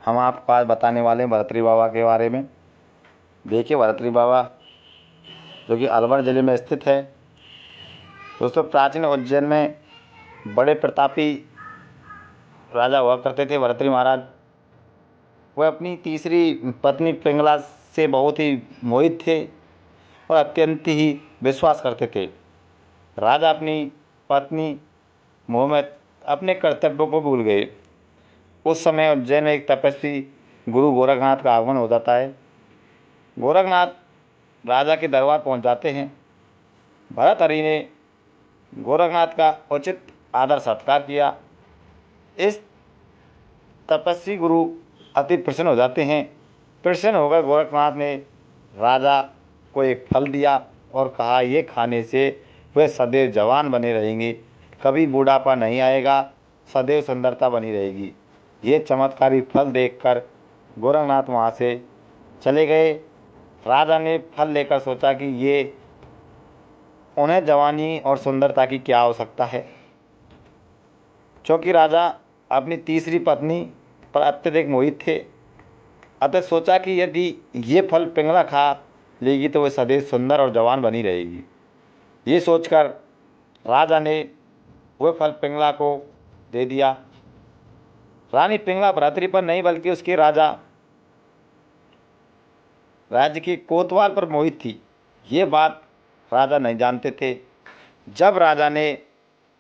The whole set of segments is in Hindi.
हम आपको आज बताने वाले हैं भर्तृ बाबा के बारे में। देखिए, भर्तृ बाबा जो कि अलवर ज़िले में स्थित है। दोस्तों, प्राचीन उज्जैन में बड़े प्रतापी राजा हुआ करते थे भर्तृ महाराज। वह अपनी तीसरी पत्नी पिंगला से बहुत ही मोहित थे और अत्यंत ही विश्वास करते थे। राजा अपनी पत्नी मोह में अपने कर्तव्यों को भूल गए। उस समय उज्जैन में एक तपस्वी गुरु गोरखनाथ का आगमन हो जाता है। गोरखनाथ राजा के दरबार पहुंच जाते हैं। भर्तहरि ने गोरखनाथ का उचित आदर सत्कार किया। इस तपस्वी गुरु अति प्रसन्न हो जाते हैं। प्रसन्न होकर गोरखनाथ ने राजा को एक फल दिया और कहा, ये खाने से वे सदैव जवान बने रहेंगे, कभी बूढ़ापा नहीं आएगा, सदैव सुंदरता बनी रहेगी। ये चमत्कारी फल देखकर गोरखनाथ वहाँ से चले गए। राजा ने फल लेकर सोचा कि ये उन्हें जवानी और सुंदरता की क्या आवश्यकता है। क्योंकि राजा अपनी तीसरी पत्नी पर अत्यधिक मोहित थे, अतः सोचा कि यदि ये फल पिंगला खा लेगी तो वह सदैव सुंदर और जवान बनी रहेगी। ये सोचकर राजा ने वह फल पिंगला को दे दिया। रानी पिंगला भर्तृ पर नहीं बल्कि उसके राज्य की कोतवाल पर मोहित थी। ये बात राजा नहीं जानते थे। जब राजा ने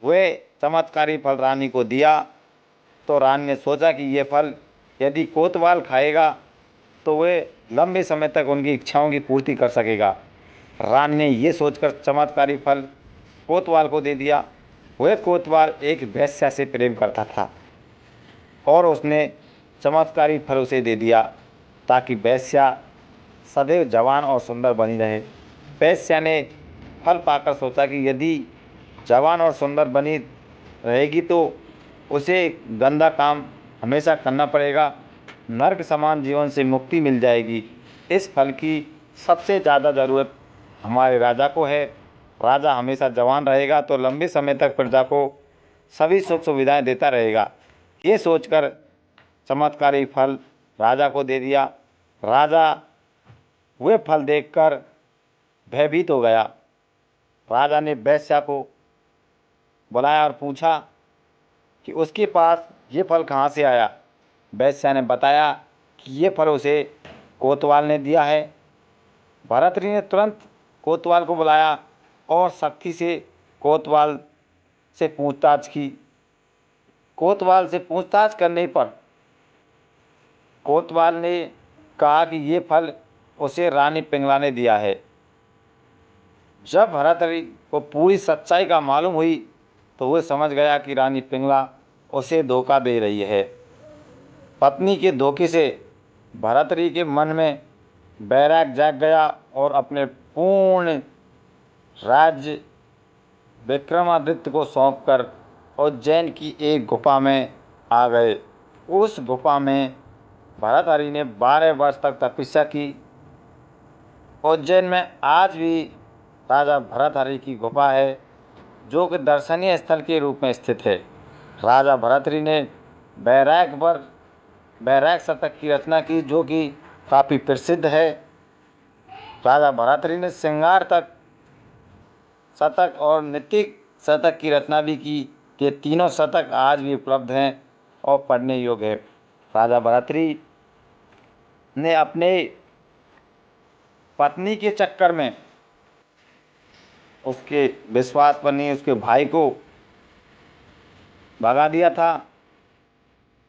वह चमत्कारी फल रानी को दिया तो रानी ने सोचा कि ये फल यदि कोतवाल खाएगा तो वह लंबे समय तक उनकी इच्छाओं की पूर्ति कर सकेगा। रानी ने ये सोचकर चमत्कारी फल कोतवाल को दे दिया। वह कोतवाल एक वेश्या से प्रेम करता था और उसने चमत्कारी फल उसे दे दिया ताकि वेश्या सदैव जवान और सुंदर बनी रहे। वेश्या ने फल पाकर सोचा कि यदि जवान और सुंदर बनी रहेगी तो उसे गंदा काम हमेशा करना पड़ेगा, नर्क समान जीवन से मुक्ति मिल जाएगी। इस फल की सबसे ज़्यादा ज़रूरत हमारे राजा को है। राजा हमेशा जवान रहेगा तो लंबे समय तक प्रजा को सभी सुख सुविधाएं देता रहेगा। ये सोचकर चमत्कारी फल राजा को दे दिया। राजा वह फल देखकर भयभीत हो गया। राजा ने वेश्या को बुलाया और पूछा कि उसके पास ये फल कहाँ से आया। वेश्या ने बताया कि ये फल उसे कोतवाल ने दिया है। भर्तृ ने तुरंत कोतवाल को बुलाया और सख्ती से कोतवाल से पूछताछ की। कोतवाल से पूछताछ करने पर कोतवाल ने कहा कि ये फल उसे रानी पिंगला ने दिया है। जब भर्तहरि को पूरी सच्चाई का मालूम हुई तो वह समझ गया कि रानी पिंगला उसे धोखा दे रही है। पत्नी के धोखे से भर्तहरि के मन में वैराग जाग गया और अपने पूर्ण राज्य विक्रमादित्य को सौंपकर उज्जैन की एक गुफा में आ गए। उस गुफा में भर्तहरि ने 12 वर्ष तक तपस्या की। उज्जैन में आज भी राजा भर्तहरि की गुफा है जो कि दर्शनीय स्थल के रूप में स्थित है। राजा भर्तहरि ने बैराग शतक की रचना की जो कि काफ़ी प्रसिद्ध है। राजा भर्तहरि ने श्रृंगार तक शतक और नीतिक शतक की रचना भी की। ये तीनों शतक आज भी उपलब्ध हैं और पढ़ने योग्य है। राजा भर्तहरि ने अपने पत्नी के चक्कर में उसके विश्वास पर नहीं उसके भाई को भगा दिया था।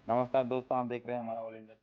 नमस्कार दोस्तों, आप देख रहे हैं हमारा ऑल इंडिया।